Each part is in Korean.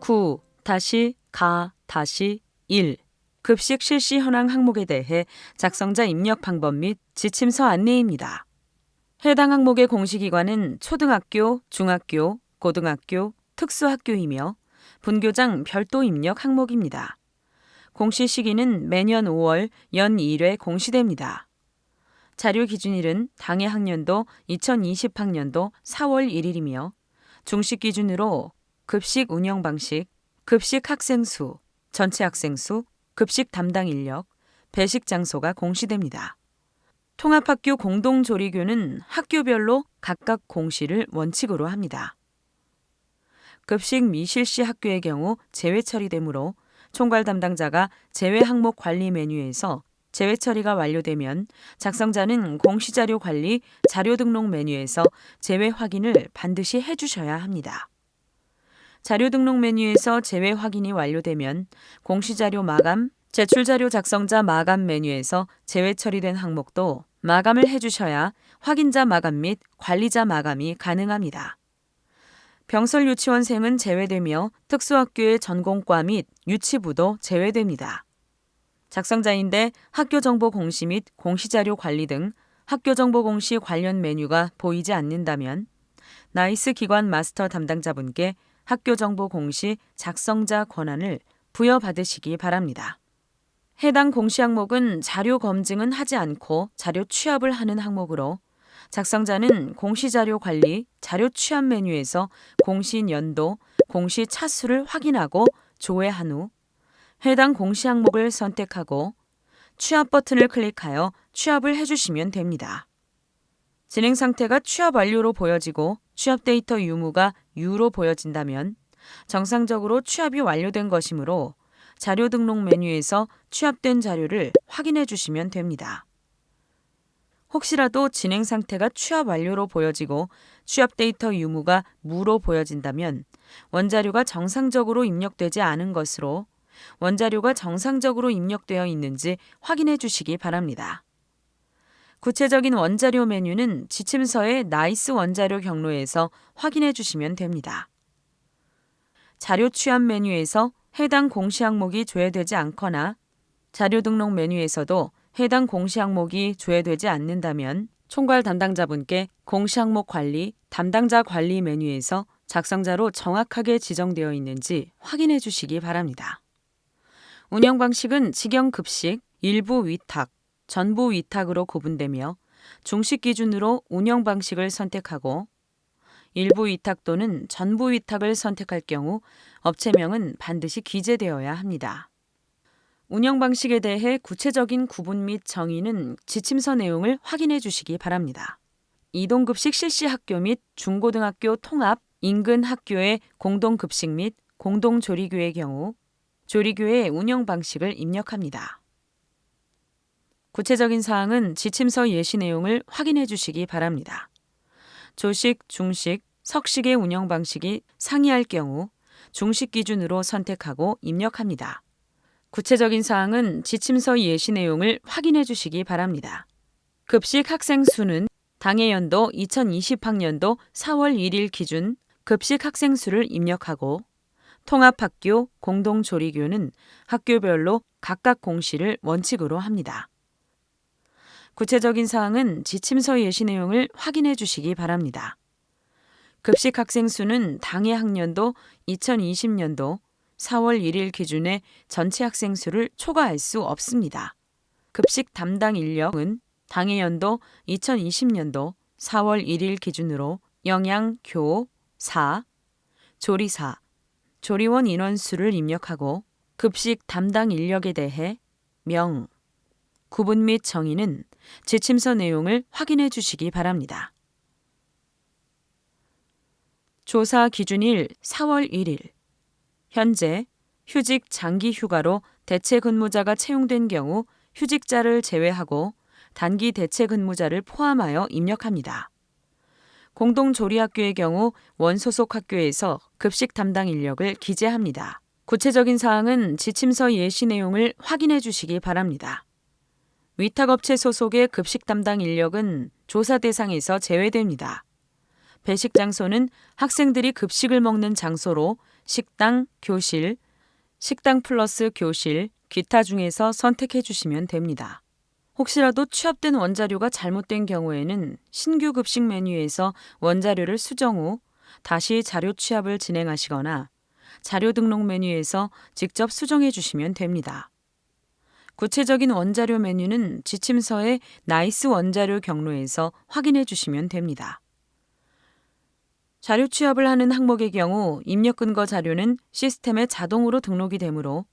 9-가-1 급식 실시 현황 항목에 대해 작성자 입력 방법 및 지침서 안내입니다. 해당 항목의 공시기관은 초등학교, 중학교, 고등학교, 특수학교이며 분교장 별도 입력 항목입니다. 공시 시기는 매년 5월 연 1회 공시됩니다. 자료 기준일은 당해 학년도 2020학년도 4월 1일이며 중식 기준으로 급식 운영 방식, 급식 학생 수, 전체 학생 수, 급식 담당 인력, 배식 장소가 공시됩니다. 통합학교 공동조리교는 학교별로 각각 공시를 원칙으로 합니다. 급식 미실시 학교의 경우 제외 처리되므로 총괄 담당자가 제외 항목 관리 메뉴에서 제외 처리가 완료되면 작성자는 공시자료 관리 자료 등록 메뉴에서 제외 확인을 반드시 해주셔야 합니다. 자료 등록 메뉴에서 제외 확인이 완료되면 공시자료 마감, 제출자료 작성자 마감 메뉴에서 제외 처리된 항목도 마감을 해주셔야 확인자 마감 및 관리자 마감이 가능합니다. 병설 유치원생은 제외되며 특수학교의 전공과 및 유치부도 제외됩니다. 작성자인데 학교정보 공시 및 공시자료 관리 등 학교정보 공시 관련 메뉴가 보이지 않는다면 나이스 기관 마스터 담당자분께 학교정보 공시 작성자 권한을 부여받으시기 바랍니다. 해당 공시 항목은 자료 검증은 하지 않고 자료 취합을 하는 항목으로 작성자는 공시자료 관리, 자료 취합 메뉴에서 공시 연도, 공시 차수를 확인하고 조회한 후 해당 공시 항목을 선택하고 취합 버튼을 클릭하여 취합을 해주시면 됩니다. 진행 상태가 취합 완료로 보여지고 취합 데이터 유무가 U로 보여진다면 정상적으로 취합이 완료된 것이므로 자료 등록 메뉴에서 취합된 자료를 확인해 주시면 됩니다. 혹시라도 진행 상태가 취합 완료로 보여지고 취합 데이터 유무가 무로 보여진다면 원자료가 정상적으로 입력되지 않은 것으로 원자료가 정상적으로 입력되어 있는지 확인해 주시기 바랍니다. 구체적인 원자료 메뉴는 지침서의 나이스 원자료 경로에서 확인해 주시면 됩니다. 자료 취합 메뉴에서 해당 공시 항목이 조회되지 않거나 자료 등록 메뉴에서도 해당 공시 항목이 조회되지 않는다면 총괄 담당자분께 공시 항목 관리, 담당자 관리 메뉴에서 작성자로 정확하게 지정되어 있는지 확인해 주시기 바랍니다. 운영 방식은 직영급식, 일부 위탁, 전부 위탁으로 구분되며 중식 기준으로 운영 방식을 선택하고 일부 위탁 또는 전부 위탁을 선택할 경우 업체명은 반드시 기재되어야 합니다. 운영 방식에 대해 구체적인 구분 및 정의는 지침서 내용을 확인해 주시기 바랍니다. 이동급식 실시 학교 및 중고등학교 통합, 인근 학교의 공동급식 및 공동조리교의 경우 조리교의 운영 방식을 입력합니다. 구체적인 사항은 지침서 예시 내용을 확인해 주시기 바랍니다. 조식, 중식, 석식의 운영 방식이 상이할 경우 중식 기준으로 선택하고 입력합니다. 구체적인 사항은 지침서 예시 내용을 확인해 주시기 바랍니다. 급식 학생 수는 당해 연도 2020학년도 4월 1일 기준 급식 학생 수를 입력하고 통합학교 공동조리교는 학교별로 각각 공시를 원칙으로 합니다. 구체적인 사항은 지침서 예시 내용을 확인해 주시기 바랍니다. 급식 학생 수는 당해 학년도 2020년도 4월 1일 기준의 전체 학생 수를 초과할 수 없습니다. 급식 담당 인력은 당해 연도 2020년도 4월 1일 기준으로 영양, 교, 사, 조리사, 조리원 인원수를 입력하고 급식 담당 인력에 대해 명, 구분 및 정의는 지침서 내용을 확인해 주시기 바랍니다. 조사 기준일 4월 1일 현재 휴직 장기 휴가로 대체 근무자가 채용된 경우 휴직자를 제외하고 단기 대체 근무자를 포함하여 입력합니다. 공동조리학교의 경우 원소속 학교에서 급식 담당 인력을 기재합니다. 구체적인 사항은 지침서 예시 내용을 확인해 주시기 바랍니다. 위탁업체 소속의 급식 담당 인력은 조사 대상에서 제외됩니다. 배식 장소는 학생들이 급식을 먹는 장소로 식당, 교실, 식당 플러스 교실, 기타 중에서 선택해 주시면 됩니다. 혹시라도 취합된 원자료가 잘못된 경우에는 신규 급식 메뉴에서 원자료를 수정 후 다시 자료 취합을 진행하시거나 자료 등록 메뉴에서 직접 수정해 주시면 됩니다. 구체적인 원자료 메뉴는 지침서의 나이스 원자료 경로에서 확인해 주시면 됩니다. 자료 취합을 하는 항목의 경우 입력 근거 자료는 시스템에 자동으로 등록이 되므로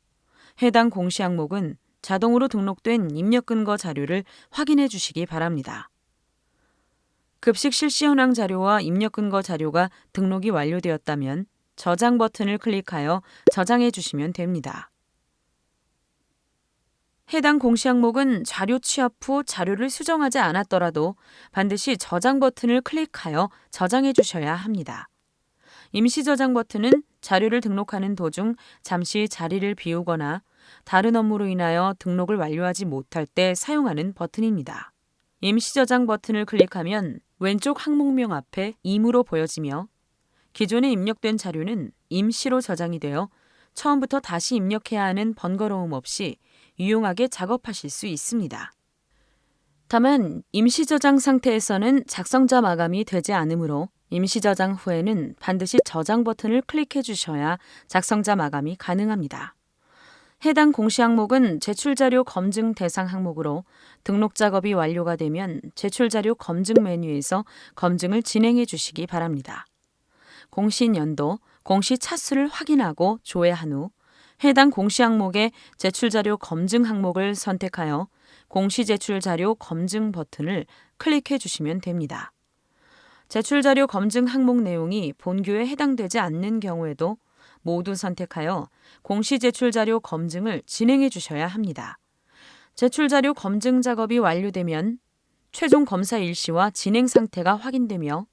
해당 공시 항목은 자동으로 등록된 입력 근거 자료를 확인해 주시기 바랍니다. 급식 실시 현황 자료와 입력 근거 자료가 등록이 완료되었다면 저장 버튼을 클릭하여 저장해 주시면 됩니다. 해당 공시 항목은 자료 취합 후 자료를 수정하지 않았더라도 반드시 저장 버튼을 클릭하여 저장해 주셔야 합니다. 임시 저장 버튼은 자료를 등록하는 도중 잠시 자리를 비우거나 다른 업무로 인하여 등록을 완료하지 못할 때 사용하는 버튼입니다. 임시 저장 버튼을 클릭하면 왼쪽 항목명 앞에 임으로 보여지며 기존에 입력된 자료는 임시로 저장이 되어 처음부터 다시 입력해야 하는 번거로움 없이 유용하게 작업하실 수 있습니다. 다만 임시 저장 상태에서는 작성자 마감이 되지 않으므로 임시 저장 후에는 반드시 저장 버튼을 클릭해 주셔야 작성자 마감이 가능합니다. 해당 공시 항목은 제출자료 검증 대상 항목으로 등록 작업이 완료가 되면 제출자료 검증 메뉴에서 검증을 진행해 주시기 바랍니다. 공시 연도, 공시 차수를 확인하고 조회한 후 해당 공시 항목의 제출자료 검증 항목을 선택하여 공시 제출자료 검증 버튼을 클릭해 주시면 됩니다. 제출자료 검증 항목 내용이 본규에 해당되지 않는 경우에도 모두 선택하여 공시 제출자료 검증을 진행해 주셔야 합니다. 제출자료 검증 작업이 완료되면 최종 검사 일시와 진행 상태가 확인되며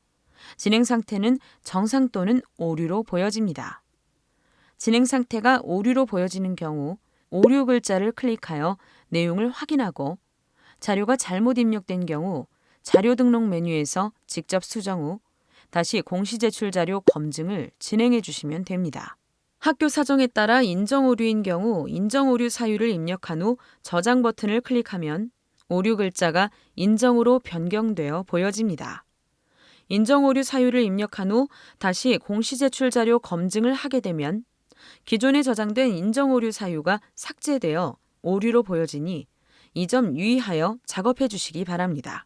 진행 상태는 정상 또는 오류로 보여집니다. 진행 상태가 오류로 보여지는 경우 오류 글자를 클릭하여 내용을 확인하고 자료가 잘못 입력된 경우 자료 등록 메뉴에서 직접 수정 후 다시 공시 제출 자료 검증을 진행해 주시면 됩니다. 학교 사정에 따라 인정 오류인 경우 인정 오류 사유를 입력한 후 저장 버튼을 클릭하면 오류 글자가 인정으로 변경되어 보여집니다. 인정 오류 사유를 입력한 후 다시 공시 제출 자료 검증을 하게 되면 기존에 저장된 인정 오류 사유가 삭제되어 오류로 보여지니 이 점 유의하여 작업해 주시기 바랍니다.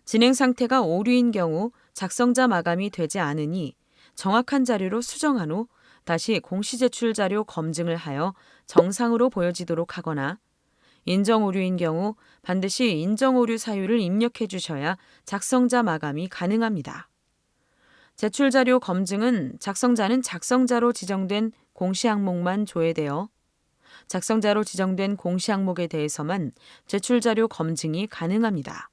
진행 상태가 오류인 경우 작성자 마감이 되지 않으니 정확한 자료로 수정한 후 다시 공시 제출 자료 검증을 하여 정상으로 보여지도록 하거나 인정 오류인 경우 반드시 인정 오류 사유를 입력해 주셔야 작성자 마감이 가능합니다. 제출 자료 검증은 작성자는 작성자로 지정된 공시 항목만 조회되어 작성자로 지정된 공시 항목에 대해서만 제출 자료 검증이 가능합니다.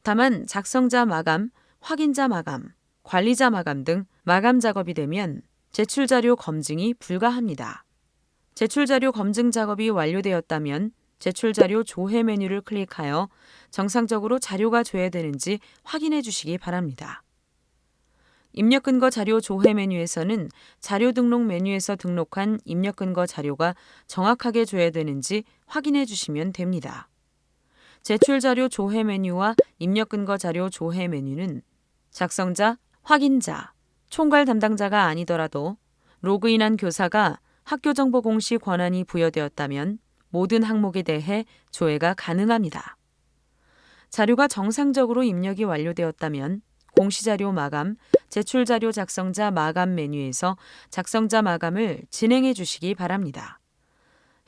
다만 작성자 마감, 확인자 마감, 관리자 마감 등 마감 작업이 되면 제출 자료 검증이 불가합니다. 제출 자료 검증 작업이 완료되었다면 제출 자료 조회 메뉴를 클릭하여 정상적으로 자료가 조회되는지 확인해 주시기 바랍니다. 입력 근거 자료 조회 메뉴에서는 자료 등록 메뉴에서 등록한 입력 근거 자료가 정확하게 조회되는지 확인해 주시면 됩니다. 제출 자료 조회 메뉴와 입력 근거 자료 조회 메뉴는 작성자, 확인자, 총괄 담당자가 아니더라도 로그인한 교사가 학교 정보 공시 권한이 부여되었다면 모든 항목에 대해 조회가 가능합니다. 자료가 정상적으로 입력이 완료되었다면 공시자료 마감, 제출자료 작성자 마감 메뉴에서 작성자 마감을 진행해 주시기 바랍니다.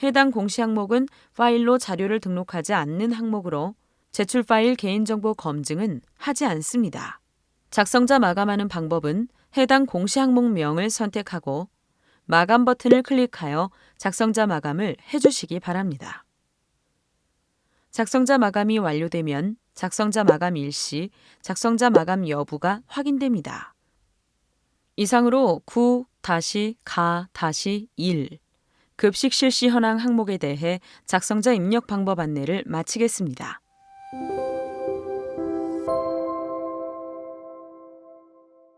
해당 공시 항목은 파일로 자료를 등록하지 않는 항목으로 제출 파일 개인정보 검증은 하지 않습니다. 작성자 마감하는 방법은 해당 공시 항목명을 선택하고 마감 버튼을 클릭하여 작성자 마감을 해주시기 바랍니다. 작성자 마감이 완료되면 작성자 마감 일시, 작성자 마감 여부가 확인됩니다. 이상으로 9-가-1 급식 실시 현황 항목에 대해 작성자 입력 방법 안내를 마치겠습니다.